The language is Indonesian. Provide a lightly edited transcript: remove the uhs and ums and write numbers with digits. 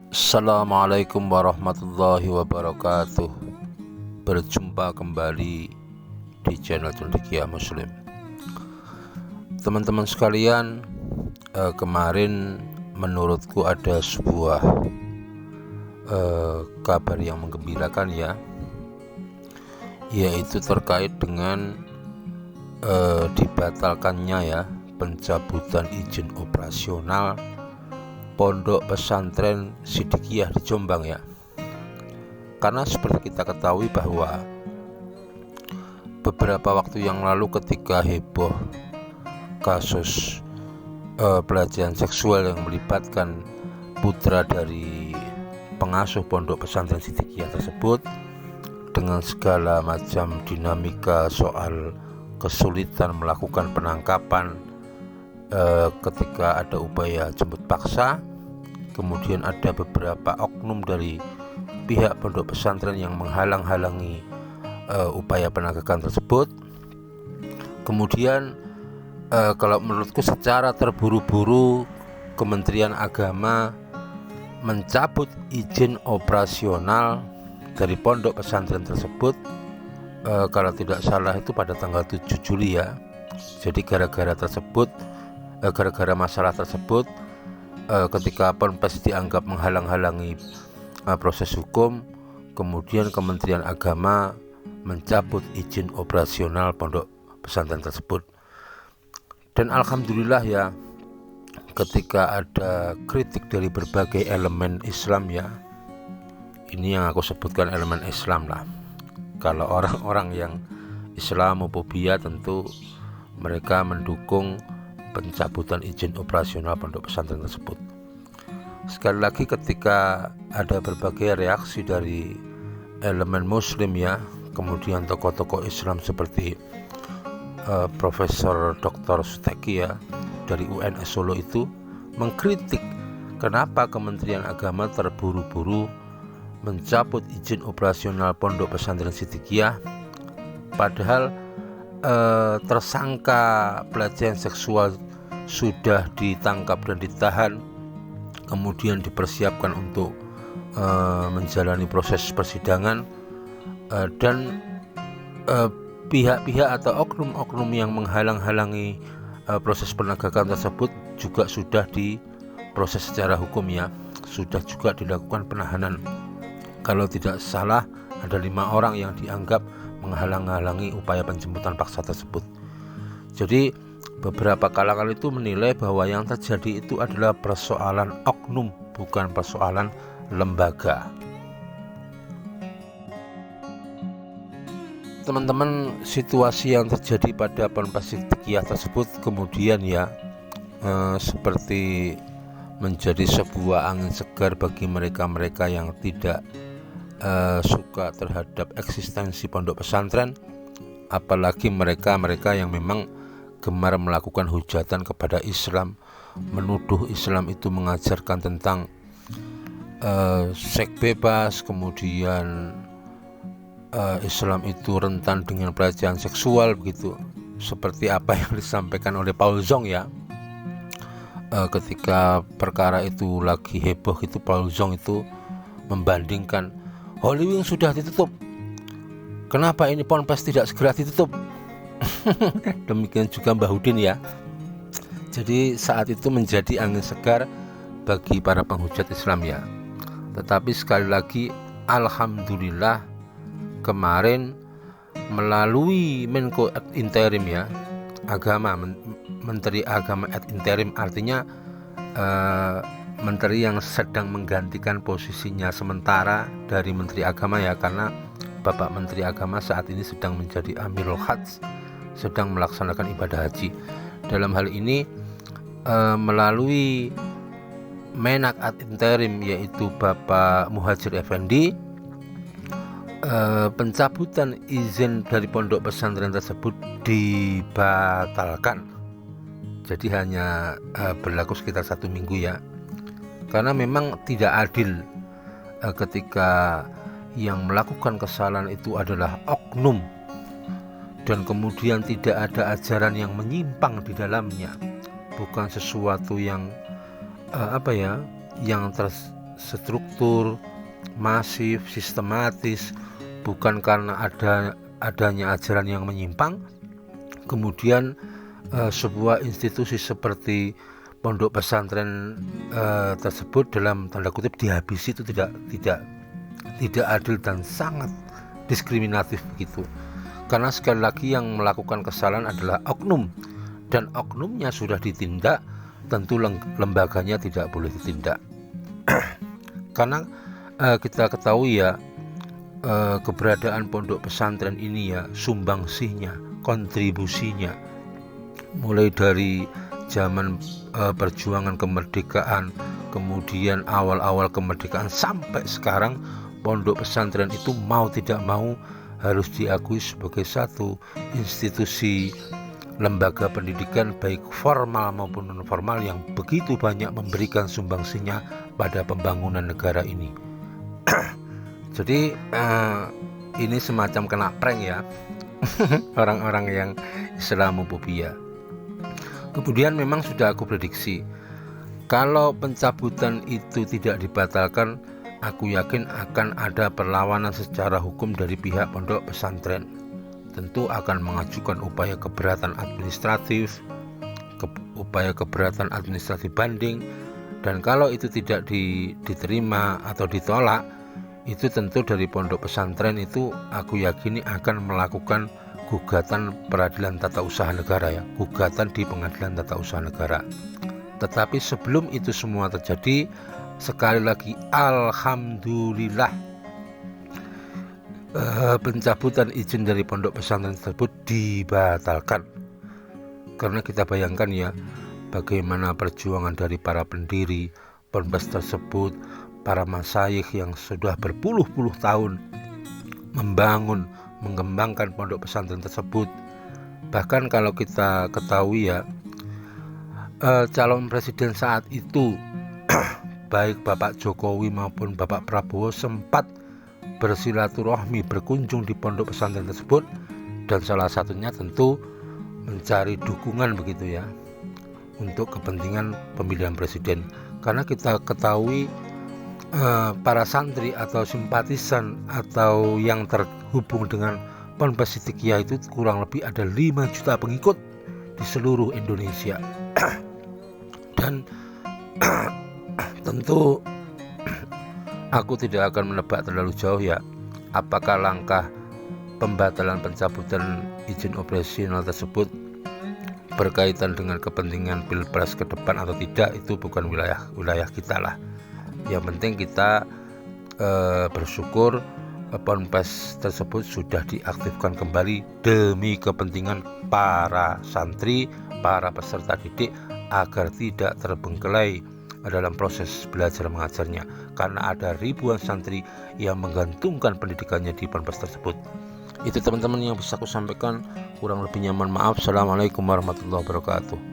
Assalamualaikum warahmatullahi wabarakatuh. Berjumpa kembali di channel Cendekia Muslim. Teman-teman sekalian, kemarin menurutku ada sebuah kabar yang menggembirakan ya, yaitu terkait dengan dibatalkannya ya pencabutan izin operasional Pondok Pesantren Sidikiyah di Jombang ya. Karena seperti kita ketahui bahwa beberapa waktu yang lalu ketika heboh kasus pelecehan seksual yang melibatkan putra dari pengasuh Pondok Pesantren Sidikiyah tersebut, dengan segala macam dinamika soal kesulitan melakukan penangkapan ketika ada upaya jemput paksa, kemudian ada beberapa oknum dari pihak pondok pesantren yang menghalang-halangi upaya penegakan tersebut. Kemudian kalau menurutku secara terburu-buru Kementerian Agama mencabut izin operasional dari pondok pesantren tersebut, kalau tidak salah itu pada tanggal 7 Juli ya. Jadi gara-gara masalah tersebut, ketika Ponpes dianggap menghalang-halangi proses hukum, kemudian Kementerian Agama mencabut izin operasional pondok pesantren tersebut. Dan alhamdulillah ya, ketika ada kritik dari berbagai elemen Islam ya, ini yang aku sebutkan elemen Islam lah. Kalau orang-orang yang Islamofobia tentu mereka mendukung pencabutan izin operasional pondok pesantren tersebut. Sekali lagi, ketika ada berbagai reaksi dari elemen Muslim ya, kemudian tokoh-tokoh Islam seperti Profesor Dr. Suteki ya dari UNS Solo itu mengkritik kenapa Kementerian Agama terburu-buru mencabut izin operasional Pondok Pesantren Sidikiyah, padahal tersangka pelecehan seksual sudah ditangkap dan ditahan, kemudian dipersiapkan untuk menjalani proses persidangan, dan pihak-pihak atau oknum-oknum yang menghalang-halangi proses penegakan tersebut juga sudah diproses secara hukum ya, sudah juga dilakukan penahanan. Kalau tidak salah ada 5 orang yang dianggap menghalang-halangi upaya penjemputan paksa tersebut. Jadi beberapa kalangan itu menilai bahwa yang terjadi itu adalah persoalan oknum, bukan persoalan lembaga. Teman-teman, situasi yang terjadi pada Ponpes Sidikiyah tersebut kemudian ya seperti menjadi sebuah angin segar bagi mereka-mereka yang tidak suka terhadap eksistensi pondok pesantren, apalagi mereka-mereka yang memang gemar melakukan hujatan kepada Islam, menuduh Islam itu mengajarkan tentang seks bebas, kemudian Islam itu rentan dengan pelecehan seksual begitu, seperti apa yang disampaikan oleh Paul Zong ya. Ketika perkara itu lagi heboh itu, Paul Zong itu membandingkan Holy Wing sudah ditutup, kenapa ini Ponpes tidak segera ditutup? Demikian juga Mbah Udin ya. Jadi saat itu menjadi angin segar bagi para penghujat Islam ya. Tetapi sekali lagi, alhamdulillah kemarin melalui Menko ad interim ya, Menteri Agama ad interim, artinya menteri yang sedang menggantikan posisinya sementara dari Menteri Agama ya, karena Bapak Menteri Agama saat ini sedang menjadi Amirul Hajj, sedang melaksanakan ibadah haji. Dalam hal ini melalui Menak ad interim yaitu Bapak Muhajir Effendi, pencabutan izin dari pondok pesantren tersebut dibatalkan. Jadi hanya berlaku sekitar 1 minggu ya, karena memang tidak adil ketika yang melakukan kesalahan itu adalah oknum dan kemudian tidak ada ajaran yang menyimpang di dalamnya, bukan sesuatu yang yang terstruktur, masif, sistematis, bukan karena adanya ajaran yang menyimpang. Kemudian sebuah institusi seperti pondok pesantren tersebut dalam tanda kutip dihabisi, itu tidak adil dan sangat diskriminatif begitu. Karena sekali lagi yang melakukan kesalahan adalah oknum, dan oknumnya sudah ditindak, tentu lembaganya tidak boleh ditindak. Karena kita ketahui ya, keberadaan pondok pesantren ini ya, sumbangsihnya, kontribusinya mulai dari zaman perjuangan kemerdekaan, kemudian awal-awal kemerdekaan sampai sekarang, pondok pesantren itu mau tidak mau harus diakui sebagai satu institusi lembaga pendidikan baik formal maupun non formal yang begitu banyak memberikan sumbangsihnya pada pembangunan negara ini. Jadi ini semacam kena prank ya orang-orang yang Islamofobia. Kemudian memang sudah aku prediksi, kalau pencabutan itu tidak dibatalkan, aku yakin akan ada perlawanan secara hukum dari pihak pondok pesantren. Tentu akan mengajukan upaya keberatan administratif, upaya keberatan administratif banding, dan kalau itu tidak diterima atau ditolak, itu tentu dari pondok pesantren itu aku yakini akan melakukan gugatan peradilan tata usaha negara ya, gugatan di pengadilan tata usaha negara. Tetapi sebelum itu semua terjadi, sekali lagi alhamdulillah, pencabutan izin dari pondok pesantren tersebut dibatalkan. Karena kita bayangkan ya, bagaimana perjuangan dari para pendiri ponpes tersebut, para masyayikh yang sudah berpuluh-puluh tahun membangun, mengembangkan pondok pesantren tersebut. Bahkan kalau kita ketahui ya, calon presiden saat itu baik Bapak Jokowi maupun Bapak Prabowo sempat bersilaturahmi, berkunjung di pondok pesantren tersebut, dan salah satunya tentu mencari dukungan begitu ya untuk kepentingan pemilihan presiden. Karena kita ketahui para santri atau simpatisan atau yang terhubung dengan Ponpes Siddiqiyah itu kurang lebih ada 5 juta pengikut di seluruh Indonesia. Dan tentu aku tidak akan menebak terlalu jauh ya, apakah langkah pembatalan pencabutan izin operasional tersebut berkaitan dengan kepentingan pilpres ke depan atau tidak, itu bukan wilayah kita lah. Yang penting kita bersyukur ponpes tersebut sudah diaktifkan kembali demi kepentingan para santri, para peserta didik, agar tidak terbengkelai dalam proses belajar mengajarnya, karena ada ribuan santri yang menggantungkan pendidikannya di ponpes tersebut. Itu teman-teman yang bisa aku sampaikan, kurang lebihnya mohon maaf. Assalamualaikum warahmatullahi wabarakatuh.